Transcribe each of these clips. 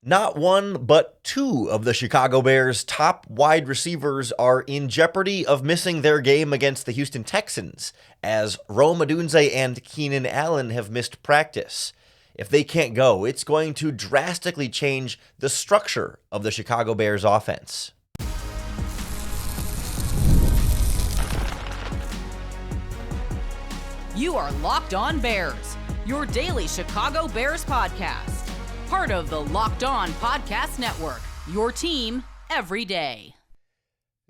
Not one, but two of the Chicago Bears' top wide receivers are in jeopardy of missing their game against the Houston Texans, as Rome Odunze and Keenan Allen have missed practice. If they can't go, it's going to drastically change the structure of the Chicago Bears offense. You are Locked On Bears, your daily Chicago Bears podcast. Part of the Locked On Podcast Network, your team every day.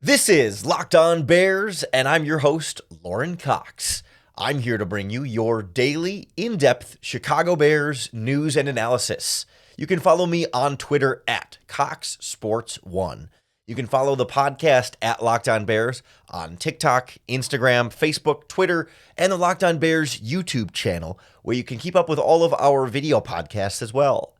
This is Locked On Bears, and I'm your host, Lauren Cox. I'm here to bring you your daily, in-depth Chicago Bears news and analysis. You can follow me on Twitter at CoxSports1. You can follow the podcast at Locked On Bears on TikTok, Instagram, Facebook, Twitter, and the Locked On Bears YouTube channel, where you can keep up with all of our video podcasts as well.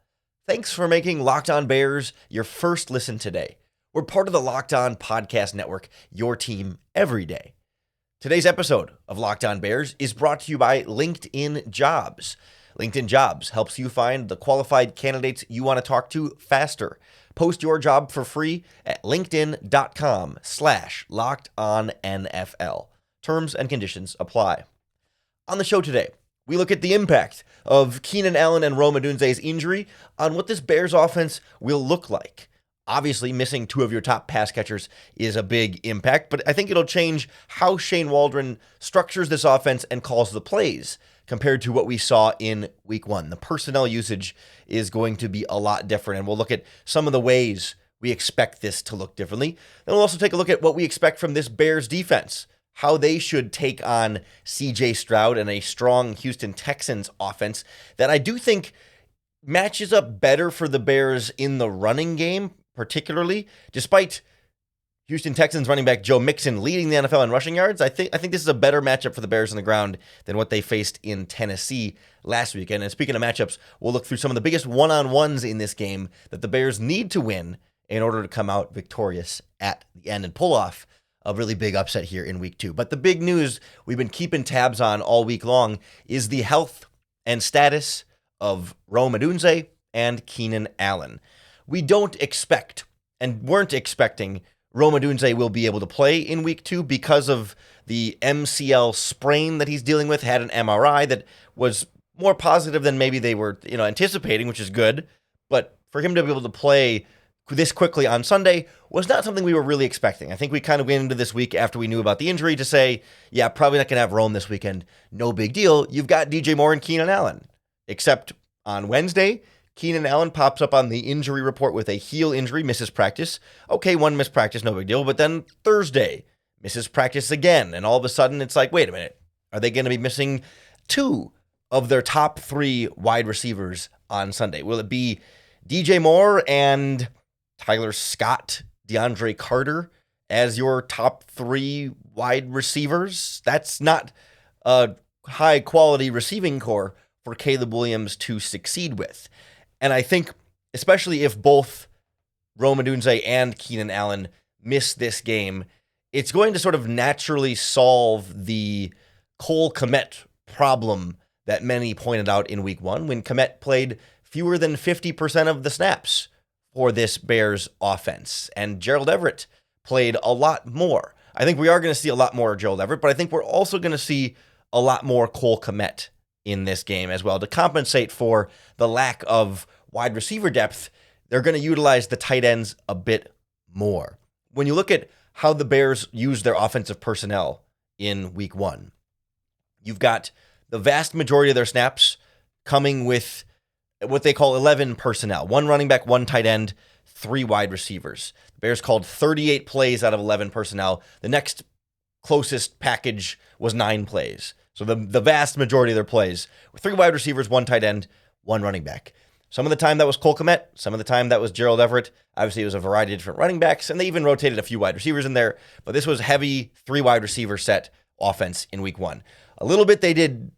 Thanks for making Locked On Bears your first listen today. We're part of the Locked On Podcast Network, your team every day. Today's episode of Locked On Bears is brought to you by LinkedIn Jobs. LinkedIn Jobs helps you find the qualified candidates you want to talk to faster. Post your job for free at linkedin.com/lockedonnfl. Terms and conditions apply. On the show today, we look at the impact of Keenan Allen and Rome Odunze's injury on what this Bears offense will look like. Obviously, missing two of your top pass catchers is a big impact, but I think it'll change how Shane Waldron structures this offense and calls the plays compared to what we saw in week one. The personnel usage is going to be a lot different, and we'll look at some of the ways we expect this to look differently. Then we'll also take a look at what we expect from this Bears defense, how they should take on C.J. Stroud and a strong Houston Texans offense that I do think matches up better for the Bears in the running game, particularly, despite Houston Texans running back Joe Mixon leading the NFL in rushing yards. I think this is a better matchup for the Bears on the ground than what they faced in Tennessee last weekend. And speaking of matchups, we'll look through some of the biggest one-on-ones in this game that the Bears need to win in order to come out victorious at the end and pull off a really big upset here in week two. But the big news we've been keeping tabs on all week long is the health and status of Rome Odunze and Keenan Allen. We don't expect and weren't expecting Rome Odunze will be able to play in week two because of the MCL sprain that he's dealing with. Had an MRI that was more positive than maybe they were anticipating, which is good. But for him to be able to play this quickly on Sunday was not something we were really expecting. I think we kind of went into this week after we knew about the injury to say, yeah, probably not going to have Rome this weekend. No big deal. You've got DJ Moore and Keenan Allen. Except on Wednesday, Keenan Allen pops up on the injury report with a heel injury, misses practice. Okay, one missed practice, no big deal. But then Thursday, misses practice again. And all of a sudden, it's like, wait a minute. Are they going to be missing two of their top three wide receivers on Sunday? Will it be DJ Moore and Tyler Scott, DeAndre Carter as your top three wide receivers? That's not a high-quality receiving core for Caleb Williams to succeed with. And I think, especially if both Rome Odunze and Keenan Allen miss this game, it's going to sort of naturally solve the Cole Kmet problem that many pointed out in week one when Kmet played fewer than 50% of the snaps for this Bears offense. And Gerald Everett played a lot more. I think we are going to see a lot more Gerald Everett, but I think we're also going to see a lot more Cole Kmet in this game as well. To compensate for the lack of wide receiver depth, they're going to utilize the tight ends a bit more. When you look at how the Bears use their offensive personnel in week one, you've got the vast majority of their snaps coming with what they call 11 personnel. One running back, one tight end, three wide receivers. The Bears called 38 plays out of 11 personnel. The next closest package was 9 plays. So the vast majority of their plays were three wide receivers, one tight end, one running back. Some of the time that was Cole Kmet. Some of the time that was Gerald Everett. Obviously, it was a variety of different running backs, and they even rotated a few wide receivers in there. But this was heavy three wide receiver set offense in week one. A little bit they did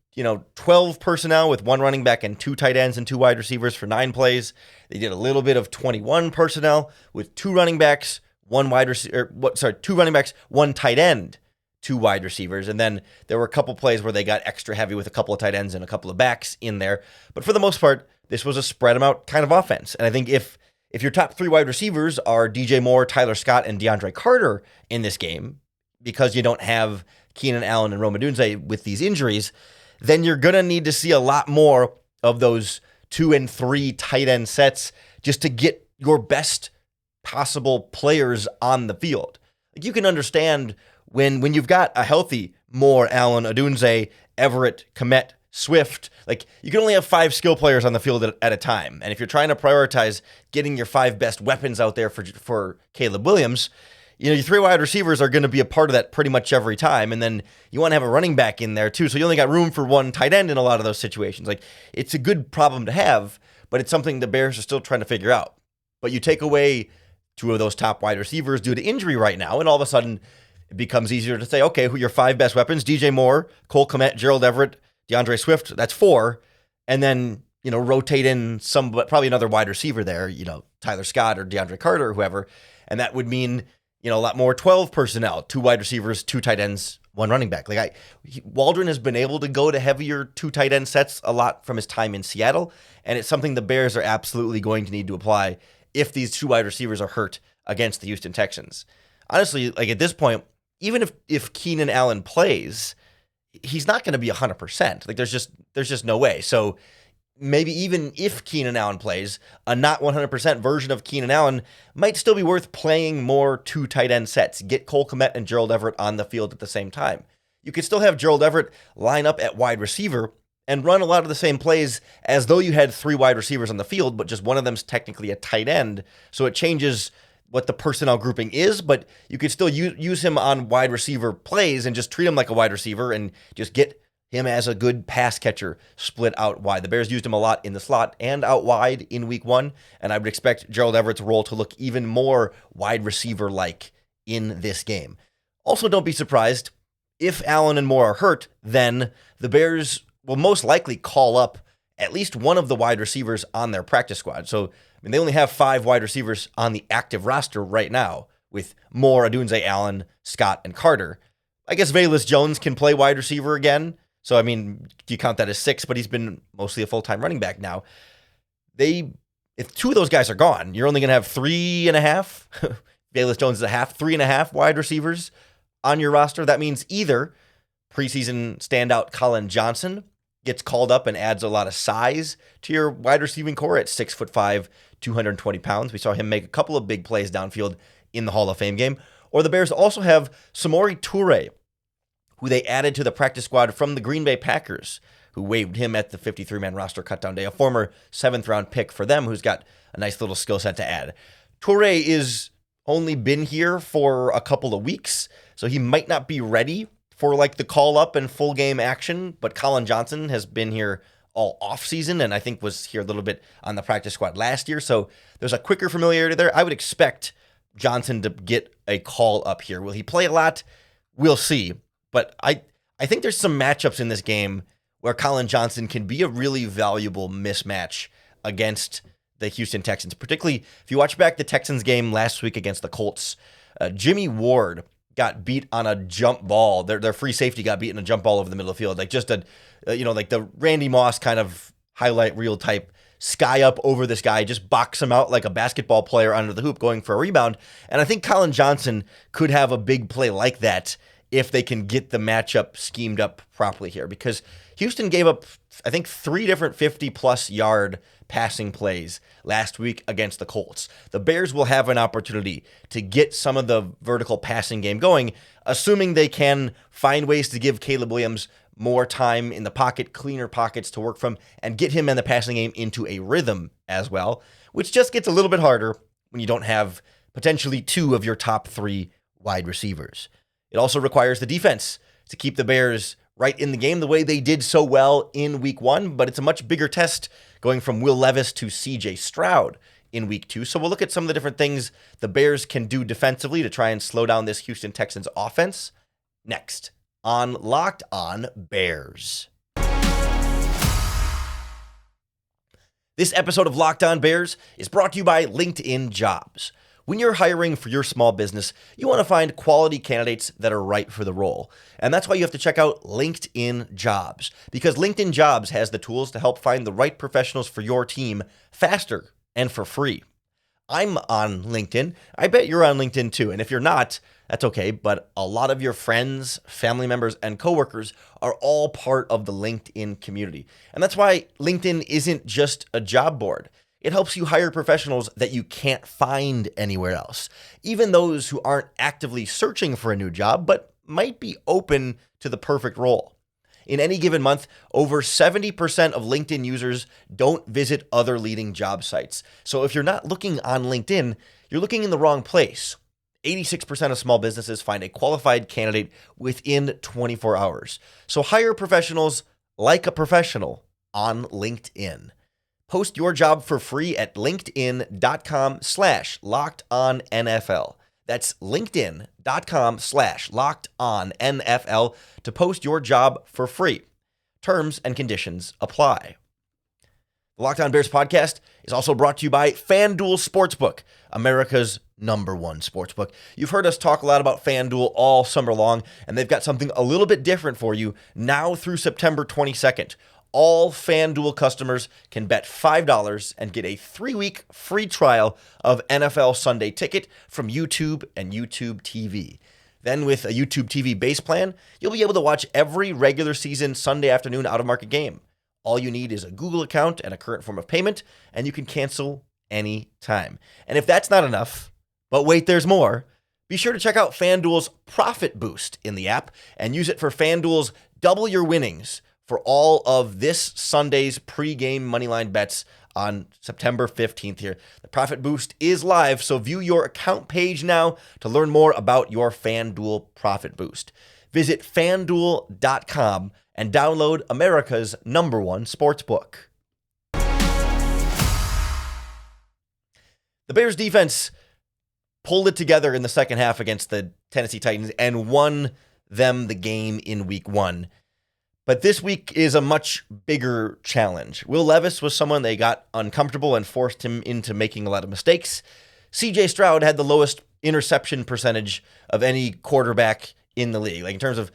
12 personnel with one running back and two tight ends and two wide receivers for 9 plays. They did a little bit of 21 personnel with two running backs, two running backs, one tight end, two wide receivers. And then there were a couple plays where they got extra heavy with a couple of tight ends and a couple of backs in there. But for the most part, this was a spread them out kind of offense. And I think if If your top 3 wide receivers are DJ Moore, Tyler Scott, and DeAndre Carter in this game, because you don't have Keenan Allen and Rome Odunze with these injuries, then you're going to need to see a lot more of those 2 and 3 tight end sets just to get your best possible players on the field. Like, you can understand when you've got a healthy Moore, Allen, Odunze, Everett, Kmet, Swift, like, you can only have 5 skill players on the field at a time. And if you're trying to prioritize getting your 5 best weapons out there for Caleb Williams, your 3 wide receivers are going to be a part of that pretty much every time. And then you want to have a running back in there too. So you only got room for 1 tight end in a lot of those situations. Like, it's a good problem to have, but it's something the Bears are still trying to figure out. But you take away 2 of those top wide receivers due to injury right now, and all of a sudden it becomes easier to say, okay, who are your 5 best weapons? DJ Moore, Cole Kmet, Gerald Everett, DeAndre Swift, that's 4. And then, rotate in probably another wide receiver there, Tyler Scott or DeAndre Carter or whoever. And that would mean, a lot more 12 personnel, 2 wide receivers, 2 tight ends, 1 running back. Waldron has been able to go to heavier 2 tight end sets a lot from his time in Seattle. And it's something the Bears are absolutely going to need to apply if these 2 wide receivers are hurt against the Houston Texans. Honestly, at this point, even if Keenan Allen plays, he's not going to be 100%. There's just no way. So maybe even if Keenan Allen plays, a not 100% version of Keenan Allen might still be worth playing more 2 tight end sets. Get Cole Kmet and Gerald Everett on the field at the same time. You could still have Gerald Everett line up at wide receiver and run a lot of the same plays as though you had 3 wide receivers on the field, but just one of them's technically a tight end. So it changes what the personnel grouping is, but you could still use him on wide receiver plays and just treat him like a wide receiver and just get him as a good pass catcher split out wide. The Bears used him a lot in the slot and out wide in week 1, and I would expect Gerald Everett's role to look even more wide receiver-like in this game. Also, don't be surprised if Allen and Moore are hurt, then the Bears will most likely call up at least one of the wide receivers on their practice squad. So, they only have 5 wide receivers on the active roster right now with Moore, Odunze, Allen, Scott, and Carter. I guess Velus Jones can play wide receiver again. So, you count that as 6, but he's been mostly a full-time running back now. If 2 of those guys are gone, you're only going to have 3.5. Velus Jones is a half, 3.5 wide receivers on your roster. That means either preseason standout Colin Johnson gets called up and adds a lot of size to your wide receiving core at 6'5", 220 pounds. We saw him make a couple of big plays downfield in the Hall of Fame game. Or the Bears also have Samori Toure, who they added to the practice squad from the Green Bay Packers, who waived him at the 53-man roster cutdown day, a former 7th-round pick for them who's got a nice little skill set to add. Toure is only been here for a couple of weeks, so he might not be ready for the call-up and full game action, but Colin Johnson has been here all offseason and I think was here a little bit on the practice squad last year, so there's a quicker familiarity there. I would expect Johnson to get a call up here. Will he play a lot? We'll see. But I think there's some matchups in this game where Colin Johnson can be a really valuable mismatch against the Houston Texans, particularly if you watch back the Texans game last week against the Colts. Jimmy Ward got beat on a jump ball. Their free safety got beat in a jump ball over the middle of the field. Just the Randy Moss kind of highlight reel type sky up over this guy, just box him out like a basketball player under the hoop going for a rebound. And I think Colin Johnson could have a big play like that if they can get the matchup schemed up properly here, because Houston gave up, I think, 3 different 50-plus yard passing plays last week against the Colts. The Bears will have an opportunity to get some of the vertical passing game going, assuming they can find ways to give Caleb Williams more time in the pocket, cleaner pockets to work from, and get him and the passing game into a rhythm as well, which just gets a little bit harder when you don't have potentially 2 of your top 3 wide receivers. It also requires the defense to keep the Bears right in the game the way they did so well in week 1, but it's a much bigger test going from Will Levis to CJ Stroud in week 2. So we'll look at some of the different things the Bears can do defensively to try and slow down this Houston Texans offense next on Locked On Bears. This episode of Locked On Bears is brought to you by LinkedIn Jobs. When you're hiring for your small business, you want to find quality candidates that are right for the role. And that's why you have to check out LinkedIn Jobs, because LinkedIn Jobs has the tools to help find the right professionals for your team faster and for free. I'm on LinkedIn. I bet you're on LinkedIn too. And if you're not, that's okay. But a lot of your friends, family members, and coworkers are all part of the LinkedIn community. And that's why LinkedIn isn't just a job board. It helps you hire professionals that you can't find anywhere else, even those who aren't actively searching for a new job, but might be open to the perfect role. In any given month, over 70% of LinkedIn users don't visit other leading job sites. So if you're not looking on LinkedIn, you're looking in the wrong place. 86% of small businesses find a qualified candidate within 24 hours. So hire professionals like a professional on LinkedIn. Post your job for free at linkedin.com/lockedonnfl. That's linkedin.com/lockedonnfl to post your job for free. Terms and conditions apply. The Locked On Bears podcast is also brought to you by FanDuel Sportsbook, America's #1 sportsbook. You've heard us talk a lot about FanDuel all summer long, and they've got something a little bit different for you now through September 22nd. All FanDuel customers can bet $5 and get a 3-week free trial of NFL Sunday Ticket from YouTube and YouTube TV. Then with a YouTube TV base plan, you'll be able to watch every regular season Sunday afternoon out-of-market game. All you need is a Google account and a current form of payment, and you can cancel any time. And if that's not enough, but wait, there's more, be sure to check out FanDuel's Profit Boost in the app and use it for FanDuel's Double Your Winnings for all of this Sunday's pregame moneyline bets on September 15th here. The Profit Boost is live, so view your account page now to learn more about your FanDuel Profit Boost. Visit FanDuel.com and download America's #1 sportsbook. The Bears defense pulled it together in the second half against the Tennessee Titans and won them the game in week 1. But this week is a much bigger challenge. Will Levis was someone they got uncomfortable and forced him into making a lot of mistakes. CJ Stroud had the lowest interception percentage of any quarterback in the league. Like in terms of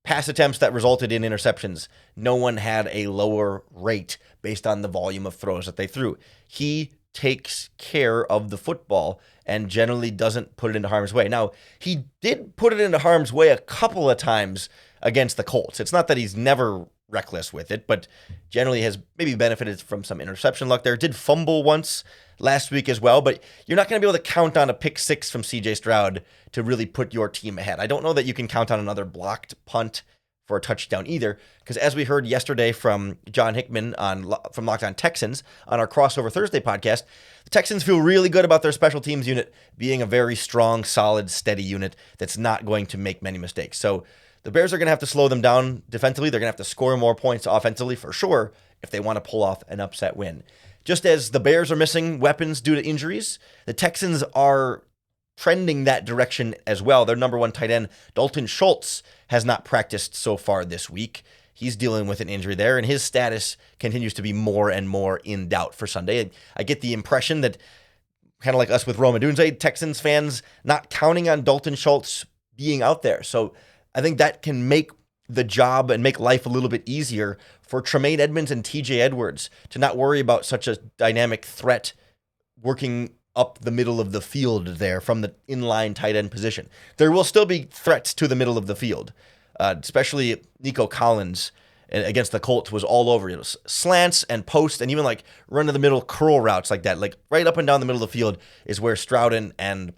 pass attempts that resulted in interceptions, no one had a lower rate based on the volume of throws that they threw. He takes care of the football and generally doesn't put it into harm's way. Now, he did put it into harm's way a couple of times against the Colts. It's not that he's never reckless with it, but generally has maybe benefited from some interception luck there. Did fumble once last week as well, but you're not going to be able to count on a pick 6 from CJ Stroud to really put your team ahead. I don't know that you can count on another blocked punt for a touchdown either, because as we heard yesterday from John Hickman from Locked On Texans on our Crossover Thursday podcast, the Texans feel really good about their special teams unit being a very strong, solid, steady unit that's not going to make many mistakes. So the Bears are going to have to slow them down defensively. They're going to have to score more points offensively for sure if they want to pull off an upset win. Just as the Bears are missing weapons due to injuries, the Texans are trending that direction as well. Their #1 tight end, Dalton Schultz, has not practiced so far this week. He's dealing with an injury there, and his status continues to be more and more in doubt for Sunday. I get the impression that, kind of like us with Rome Odunze, Texans fans not counting on Dalton Schultz being out there. So I think that can make the job and make life a little bit easier for Tremaine Edmonds and TJ Edwards to not worry about such a dynamic threat working up the middle of the field there from the inline tight end position. There will still be threats to the middle of the field, especially Nico Collins against the Colts was all over. You know, slants and posts and even like run to the middle curl routes like that. Like right up and down the middle of the field is where Stroud and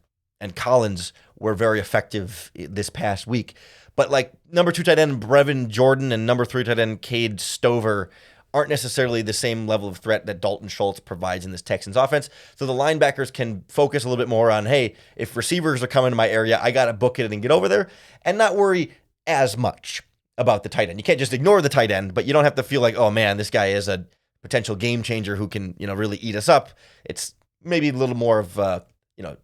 Collins were very effective this past week. But like #2 tight end Brevin Jordan and #3 tight end Cade Stover aren't necessarily the same level of threat that Dalton Schultz provides in this Texans offense. So the linebackers can focus a little bit more on, hey, if receivers are coming to my area, I got to book it and get over there and not worry as much about the tight end. You can't just ignore the tight end, but you don't have to feel like, oh man, this guy is a potential game changer who can, really eat us up. It's maybe a little more of a,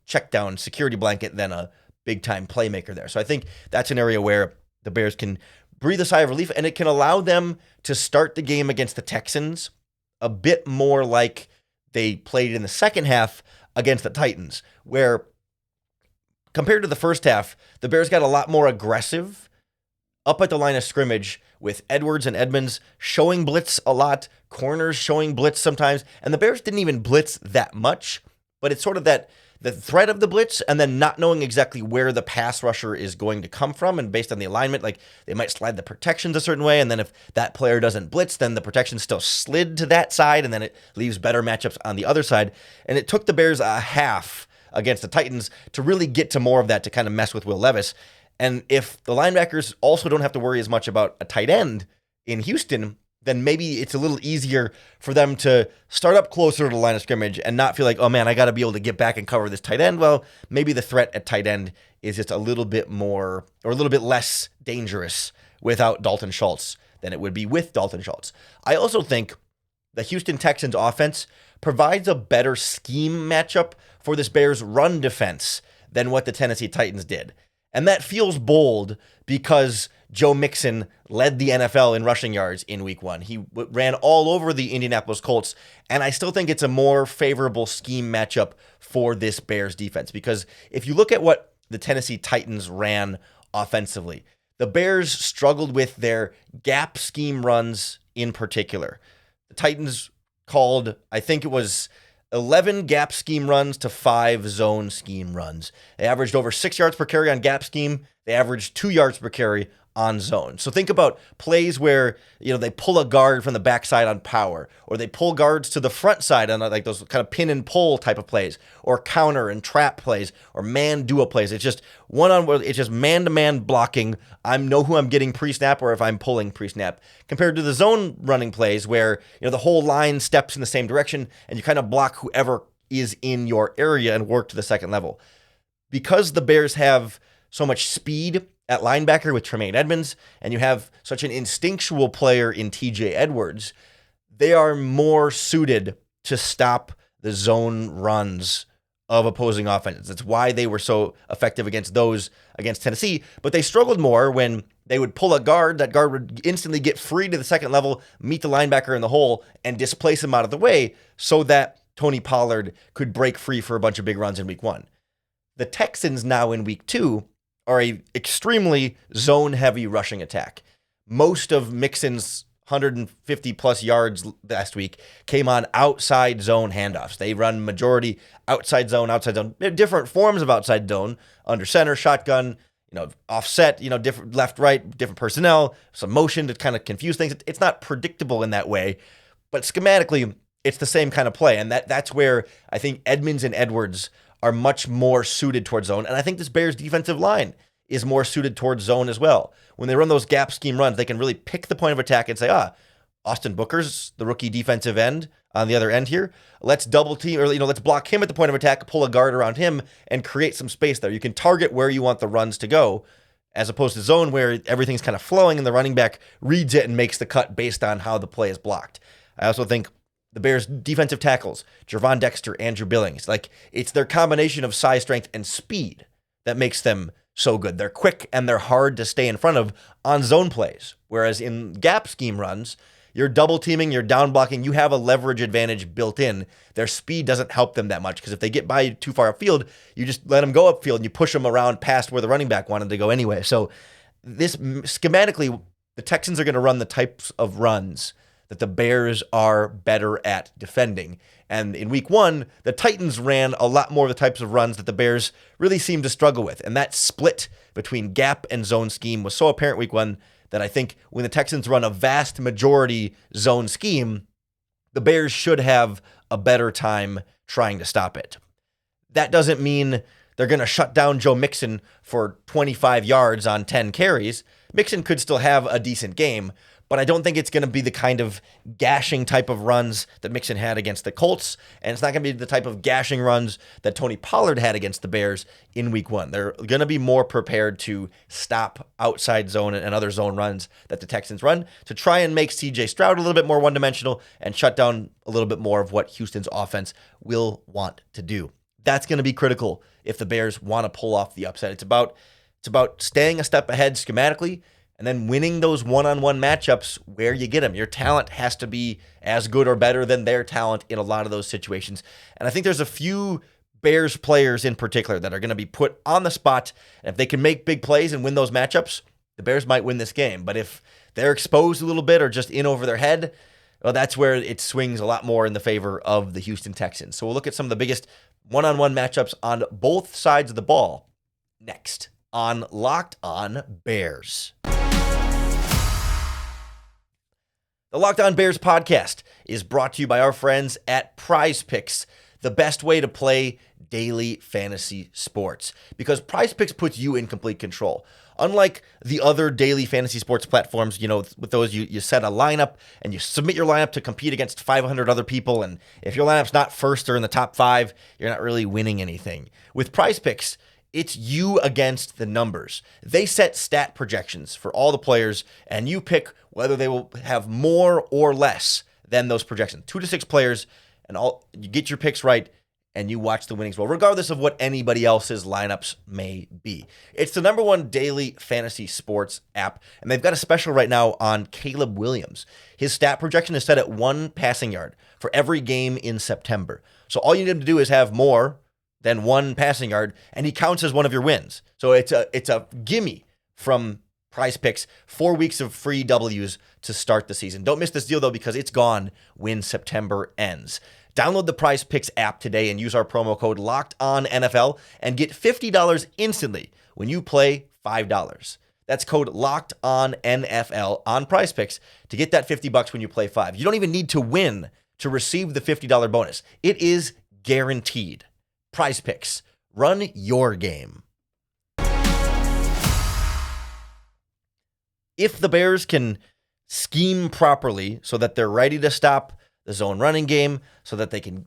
check down security blanket than a big time playmaker there. So I think that's an area where the Bears can breathe a sigh of relief, and it can allow them to start the game against the Texans a bit more like they played in the second half against the Titans, where compared to the first half, the Bears got a lot more aggressive up at the line of scrimmage with Edwards and Edmonds showing blitz a lot, corners showing blitz sometimes, and the Bears didn't even blitz that much. but it's sort of that the threat of the blitz and then not knowing exactly where the pass rusher is going to come from. And based on the alignment, like they might slide the protections a certain way. And then if that player doesn't blitz, then the protection still slid to that side. And then it leaves better matchups on the other side. And it took the Bears a half against the Titans to really get to more of that, to kind of mess with Will Levis. And if the linebackers also don't have to worry as much about a tight end in Houston, then maybe it's a little easier for them to start up closer to the line of scrimmage and not feel like, oh man, I got to be able to get back and cover this tight end. Well, maybe the threat at tight end is just a little bit more or a little bit less dangerous without Dalton Schultz than it would be with Dalton Schultz. I also think the Houston Texans offense provides a better scheme matchup for this Bears run defense than what the Tennessee Titans did. And that feels bold because Joe Mixon led the NFL in rushing yards in week 1. He ran all over the Indianapolis Colts, and I still think it's a more favorable scheme matchup for this Bears defense, because if you look at what the Tennessee Titans ran offensively, the Bears struggled with their gap scheme runs in particular. The Titans called, I think it was 11 gap scheme runs to 5 zone scheme runs. They averaged over 6 yards per carry on gap scheme. They averaged 2 yards per carry on zone. So think about plays where, they pull a guard from the backside on power, or they pull guards to the front side on like those kind of pin and pull type of plays, or counter and trap plays, or man duo plays. It's just it's just man-to-man blocking. I know who I'm getting pre-snap or if I'm pulling pre-snap, compared to the zone running plays where, the whole line steps in the same direction and you kind of block whoever is in your area and work to the second level. Because the Bears have so much speed at linebacker with Tremaine Edmonds, and you have such an instinctual player in TJ Edwards, they are more suited to stop the zone runs of opposing offenses. That's why they were so effective against Tennessee, but they struggled more when they would pull a guard. That guard would instantly get free to the second level, meet the linebacker in the hole, and displace him out of the way so that Tony Pollard could break free for a bunch of big runs in week 1. The Texans now in week 2 are a extremely zone-heavy rushing attack. Most of Mixon's 150-plus yards last week came on outside zone handoffs. They run majority outside zone. Different forms of outside zone, under center, shotgun, offset, different left, right, different personnel, some motion to kind of confuse things. It's not predictable in that way, but schematically, it's the same kind of play. And that's where I think Edmonds and Edwards are much more suited towards zone. And I think this Bears defensive line is more suited towards zone as well. When they run those gap scheme runs, they can really pick the point of attack and say, Austin Booker's the rookie defensive end on the other end here. Let's double team, or, let's block him at the point of attack, pull a guard around him, and create some space there. You can target where you want the runs to go, as opposed to zone where everything's kind of flowing and the running back reads it and makes the cut based on how the play is blocked. I also think the Bears' defensive tackles, Gervon Dexter, Andrew Billings, it's their combination of size, strength, and speed that makes them so good. They're quick and they're hard to stay in front of on zone plays. Whereas in gap scheme runs, you're double teaming, you're down blocking, you have a leverage advantage built in. Their speed doesn't help them that much, because if they get by you too far upfield, you just let them go upfield and you push them around past where the running back wanted to go anyway. So this schematically, the Texans are going to run the types of runs that the Bears are better at defending. And in week 1, the Titans ran a lot more of the types of runs that the Bears really seemed to struggle with. And that split between gap and zone scheme was so apparent week 1 that I think when the Texans run a vast majority zone scheme, the Bears should have a better time trying to stop it. That doesn't mean they're going to shut down Joe Mixon for 25 yards on 10 carries. Mixon could still have a decent game, but I don't think it's going to be the kind of gashing type of runs that Mixon had against the Colts, and it's not going to be the type of gashing runs that Tony Pollard had against the Bears in week 1. They're going to be more prepared to stop outside zone and other zone runs that the Texans run to try and make C.J. Stroud a little bit more one-dimensional and shut down a little bit more of what Houston's offense will want to do. That's going to be critical if the Bears want to pull off the upset. It's about staying a step ahead schematically, and then winning those one-on-one matchups where you get them. Your talent has to be as good or better than their talent in a lot of those situations. And I think there's a few Bears players in particular that are going to be put on the spot. And if they can make big plays and win those matchups, the Bears might win this game. But if they're exposed a little bit or just in over their head, well, that's where it swings a lot more in the favor of the Houston Texans. So we'll look at some of the biggest one-on-one matchups on both sides of the ball next on Locked On Bears. The Locked On Bears podcast is brought to you by our friends at PrizePicks, the best way to play daily fantasy sports, because PrizePicks puts you in complete control. Unlike the other daily fantasy sports platforms, with those, you set a lineup and you submit your lineup to compete against 500 other people, and if your lineup's not first or in the top 5, you're not really winning anything. With PrizePicks, it's you against the numbers. They set stat projections for all the players, and you pick whether they will have more or less than those projections. 2 to 6 players, and you get your picks right, and you watch the winnings roll, regardless of what anybody else's lineups may be. It's the number one daily fantasy sports app, and they've got a special right now on Caleb Williams. His stat projection is set at 1 passing yard for every game in September. So all you need him to do is have more than 1 passing yard, and he counts as one of your wins. So it's a gimme from PrizePicks, 4 weeks of free W's to start the season. Don't miss this deal, though, because it's gone when September ends. Download the PrizePicks app today and use our promo code LOCKEDONNFL and get $50 instantly when you play $5. That's code LOCKEDONNFL on PrizePicks to get that $50 when you play 5. You don't even need to win to receive the $50 bonus. It is guaranteed. PrizePicks. Run your game. If the Bears can scheme properly so that they're ready to stop the zone running game, so that they can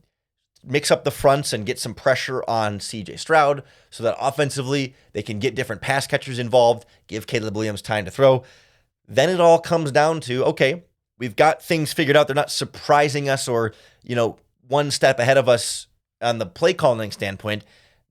mix up the fronts and get some pressure on CJ Stroud, so that offensively they can get different pass catchers involved, give Caleb Williams time to throw, then it all comes down to, okay, we've got things figured out. They're not surprising us or, one step ahead of us on the play calling standpoint.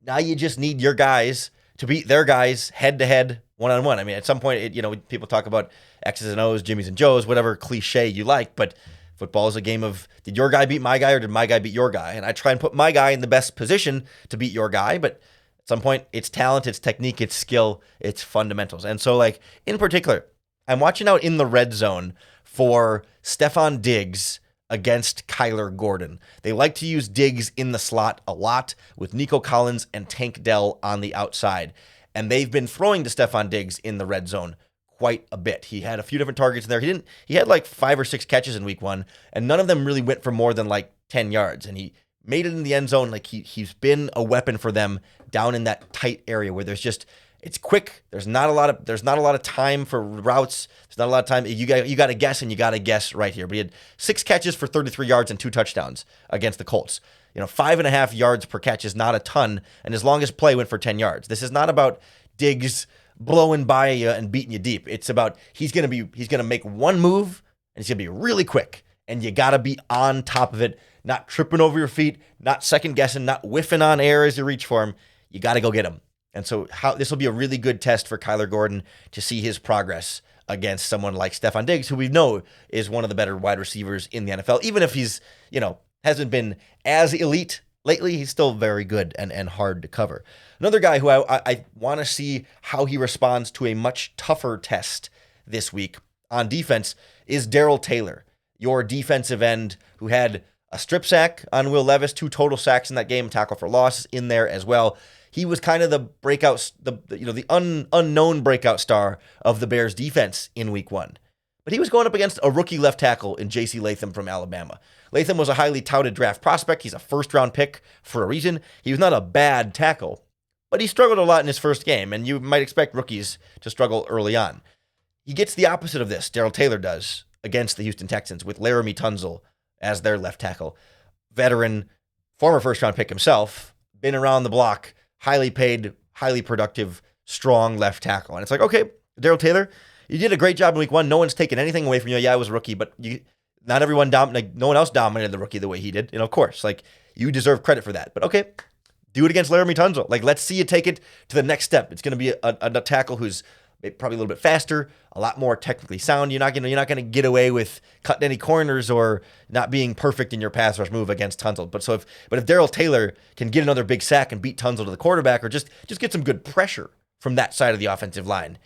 Now you just need your guys to beat their guys head-to-head, one-on-one. I mean, at some point, people talk about X's and O's, Jimmy's and Joe's, whatever cliche you like, but football is a game of, did your guy beat my guy or did my guy beat your guy? And I try and put my guy in the best position to beat your guy, but at some point, it's talent, it's technique, it's skill, it's fundamentals. And so, in particular, I'm watching out in the red zone for Stefon Diggs against Kyler Gordon. They like to use Diggs in the slot a lot with Nico Collins and Tank Dell on the outside. And they've been throwing to Stefon Diggs in the red zone quite a bit. He had a few different targets in there. He had 5 or 6 catches in week 1, and none of them really went for more than 10 yards. And he made it in the end zone. He's been a weapon for them down in that tight area where it's quick. There's not a lot of time for routes. There's not a lot of time. You got to guess, and you got to guess right here. But he had 6 catches for 33 yards and 2 touchdowns against the Colts. 5.5 yards per catch is not a ton, and his longest play went for 10 yards. This is not about Diggs blowing by you and beating you deep. It's about he's gonna make one move and he's gonna be really quick, and you gotta be on top of it, not tripping over your feet, not second guessing, not whiffing on air as you reach for him. You gotta go get him. And so this will be a really good test for Kyler Gordon to see his progress against someone like Stefon Diggs, who we know is one of the better wide receivers in the NFL. Even if he's hasn't been as elite lately, he's still very good and hard to cover. Another guy who I want to see how he responds to a much tougher test this week on defense is Darrell Taylor, your defensive end who had a strip sack on Will Levis, 2 total sacks in that game, tackle for loss in there as well. He was kind of the breakout, the unknown breakout star of the Bears defense in week 1. But he was going up against a rookie left tackle in J.C. Latham from Alabama. Latham was a highly touted draft prospect. He's a first-round pick for a reason. He was not a bad tackle, but he struggled a lot in his first game, and you might expect rookies to struggle early on. He gets the opposite of this, Darrell Taylor does, against the Houston Texans with Laramie Tunsil as their left tackle. Veteran, former first-round pick himself, been around the block, highly paid, highly productive, strong left tackle. And it's okay, Darrell Taylor, you did a great job in week 1. No one's taken anything away from you. Yeah, I was a rookie, but not everyone no one else dominated the rookie the way he did. Of course, you deserve credit for that. But okay, do it against Laramie Tunsil. Let's see you take it to the next step. It's going to be a tackle who's probably a little bit faster, a lot more technically sound. You're not going to get away with cutting any corners or not being perfect in your pass rush move against Tunsil. But if Darrell Taylor can get another big sack and beat Tunsil to the quarterback, or just get some good pressure from that side of the offensive line,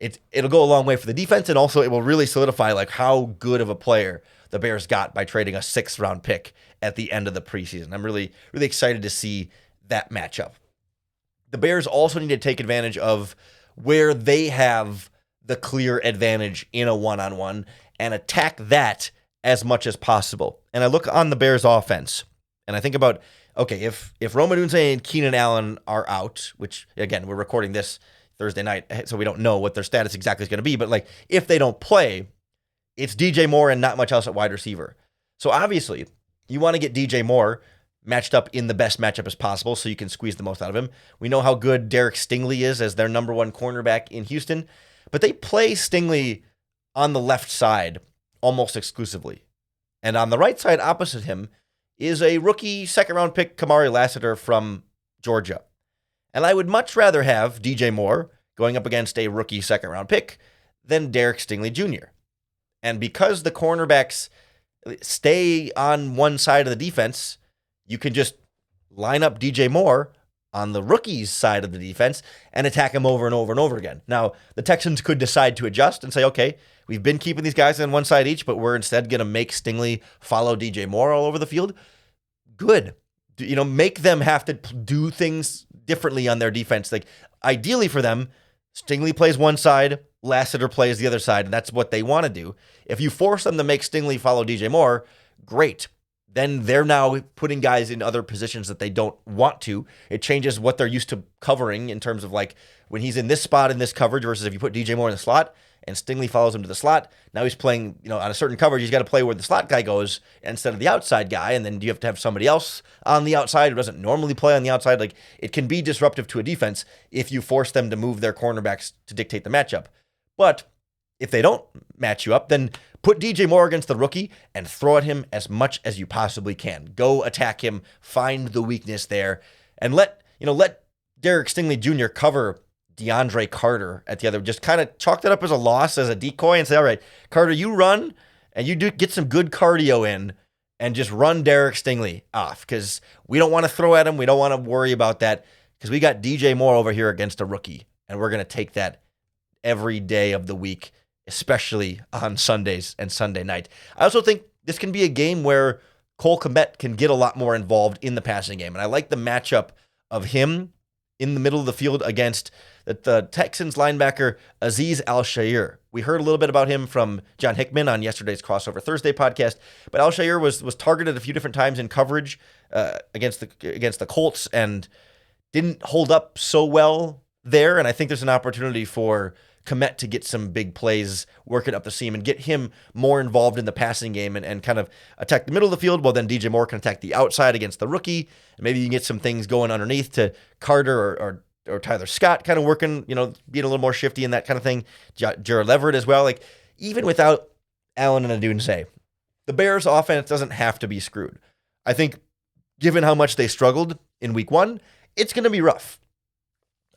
it'll go a long way for the defense, and also it will really solidify how good of a player the Bears got by trading a 6th-round pick at the end of the preseason. I'm really, really excited to see that matchup. The Bears also need to take advantage of where they have the clear advantage in a one-on-one and attack that as much as possible. And I look on the Bears offense and I think about, okay, if Rome Odunze and Keenan Allen are out, which again, we're recording this Thursday night, so we don't know what their status exactly is going to be, but like if they don't play, it's DJ Moore and not much else at wide receiver. So obviously, you want to get DJ Moore matched up in the best matchup as possible so you can squeeze the most out of him. We know how good Derek Stingley is as their number 1 cornerback in Houston, but they play Stingley on the left side almost exclusively. And on the right side opposite him is a rookie 2nd-round pick, Kamari Lassiter from Georgia. And I would much rather have DJ Moore going up against a rookie 2nd-round pick than Derek Stingley Jr. And because the cornerbacks stay on one side of the defense, you can just line up DJ Moore on the rookie's side of the defense and attack him over and over and over again. Now, the Texans could decide to adjust and say, okay, we've been keeping these guys on one side each, but we're instead going to make Stingley follow DJ Moore all over the field. Good. Make them have to do things differently on their defense. Like, ideally for them, Stingley plays one side, Lassiter plays the other side, and that's what they want to do. If you force them to make Stingley follow DJ Moore, great. Then they're now putting guys in other positions that they don't want to. It changes what they're used to covering in terms of like when he's in this spot in this coverage versus if you put DJ Moore in the slot and Stingley follows him to the slot. Now he's playing, on a certain coverage. He's got to play where the slot guy goes instead of the outside guy. And then you have to have somebody else on the outside who doesn't normally play on the outside. Like, it can be disruptive to a defense if you force them to move their cornerbacks to dictate the matchup. But if they don't match you up, then put DJ Moore against the rookie and throw at him as much as you possibly can. Go attack him, find the weakness there, and let Derek Stingley Jr. cover DeAndre Carter at the other. Just kind of chalk that up as a loss, as a decoy, and say, all right, Carter, you run, and you do get some good cardio in, and just run Derek Stingley off, because we don't want to throw at him. We don't want to worry about that, because we got DJ Moore over here against a rookie, and we're going to take that every day of the week, especially on Sundays and Sunday night. I also think this can be a game where Cole Kmet can get a lot more involved in the passing game. And I like the matchup of him in the middle of the field against the Texans linebacker Azeez Al-Shaair. We heard a little bit about him from John Hickman on yesterday's Crossover Thursday podcast, but Al-Shaair was targeted a few different times in coverage against the Colts and didn't hold up so well there. And I think there's an opportunity for Kmet to get some big plays working up the seam and get him more involved in the passing game and kind of attack the middle of the field. Well, then DJ Moore can attack the outside against the rookie. And maybe you can get some things going underneath to Carter or Tyler Scott kind of working, being a little more shifty and that kind of thing. Jared Leverett as well. Like, even without Allen and Odunze, the Bears offense doesn't have to be screwed. I think given how much they struggled in week 1, it's going to be rough.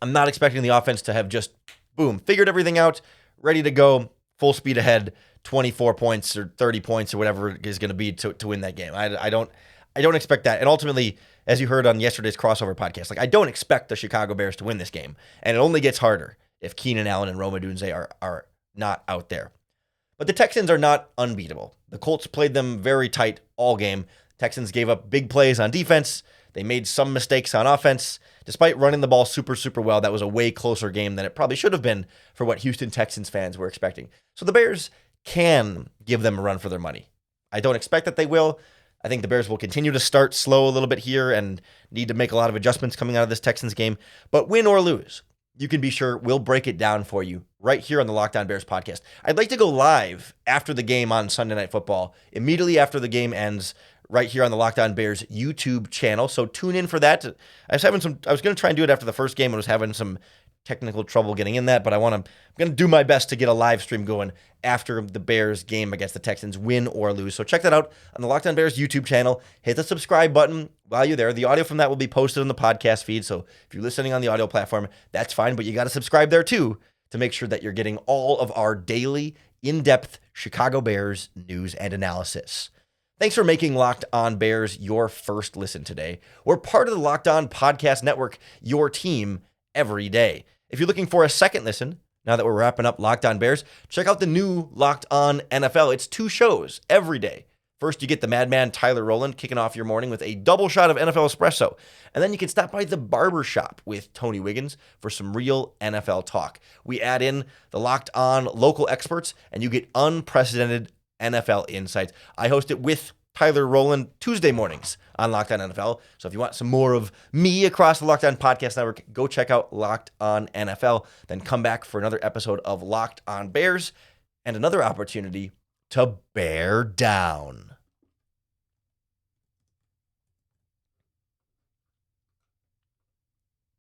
I'm not expecting the offense to have just boom, figured everything out, ready to go, full speed ahead, 24 points or 30 points or whatever it is going to be to win that game. I don't expect that. And ultimately, as you heard on yesterday's Crossover podcast, like, I don't expect the Chicago Bears to win this game. And it only gets harder if Keenan Allen and Rome Odunze are not out there. But the Texans are not unbeatable. The Colts played them very tight all game. Texans gave up big plays on defense. They made some mistakes on offense. Despite running the ball super, super well, that was a way closer game than it probably should have been for what Houston Texans fans were expecting. So the Bears can give them a run for their money. I don't expect that they will. I think the Bears will continue to start slow a little bit here and need to make a lot of adjustments coming out of this Texans game. But win or lose, you can be sure we'll break it down for you right here on the Locked On Bears podcast. I'd like to go live after the game on Sunday Night Football, immediately after the game ends, right here on the Locked On Bears YouTube channel. So tune in for that. I was going to try and do it after the first game. I was having some technical trouble getting in that, but I'm going to do my best to get a live stream going after the Bears game against the Texans, win or lose. So check that out on the Locked On Bears YouTube channel. Hit the subscribe button while you're there. The audio from that will be posted on the podcast feed. So if you're listening on the audio platform, that's fine, but you got to subscribe there too to make sure that you're getting all of our daily, in-depth Chicago Bears news and analysis. Thanks for making Locked On Bears your first listen today. We're part of the Locked On Podcast Network, your team every day. If you're looking for a second listen, now that we're wrapping up Locked On Bears, check out the new Locked On NFL. It's 2 shows every day. First, you get the madman Tyler Rowland kicking off your morning with a double shot of NFL espresso. And then you can stop by the barber shop with Tony Wiggins for some real NFL talk. We add in the Locked On local experts, and you get unprecedented NFL insights. I host it with Tyler Rowland Tuesday mornings on Locked On NFL. So if you want some more of me across the Locked On Podcast Network, go check out Locked On NFL. Then come back for another episode of Locked On Bears and another opportunity to bear down.